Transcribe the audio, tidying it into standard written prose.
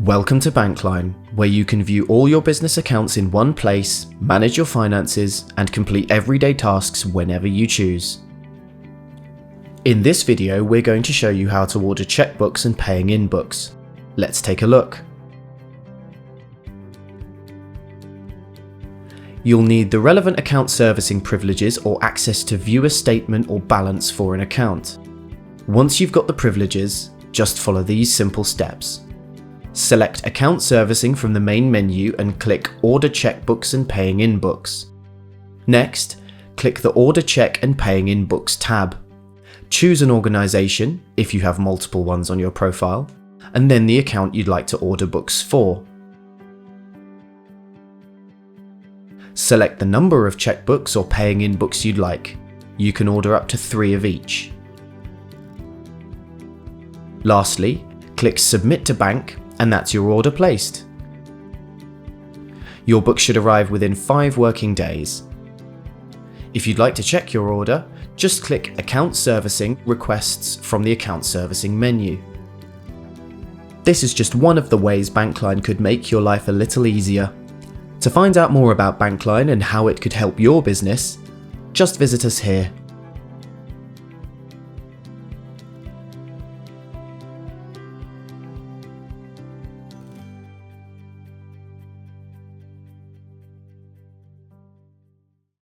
Welcome to Bankline, where you can view all your business accounts in one place, manage your finances, and complete everyday tasks whenever you choose. In this video, we're going to show you how to order checkbooks and paying in books. Let's take a look. You'll need the relevant account servicing privileges or access to view a statement or balance for an account. Once you've got the privileges, just follow these simple steps. Select Account Servicing from the main menu and click Order Checkbooks and Paying in Books. Next, click the Order Check and Paying in Books tab. Choose an organisation, if you have multiple ones on your profile, and then the account you'd like to order books for. Select the number of checkbooks or paying in books you'd like. You can order up to 3 of each. Lastly, click Submit to Bank, and that's your order placed. Your book should arrive within 5 working days. If you'd like to check your order, just click Account Servicing Requests from the Account Servicing menu. This is just one of the ways Bankline could make your life a little easier. To find out more about Bankline and how it could help your business, just visit us here.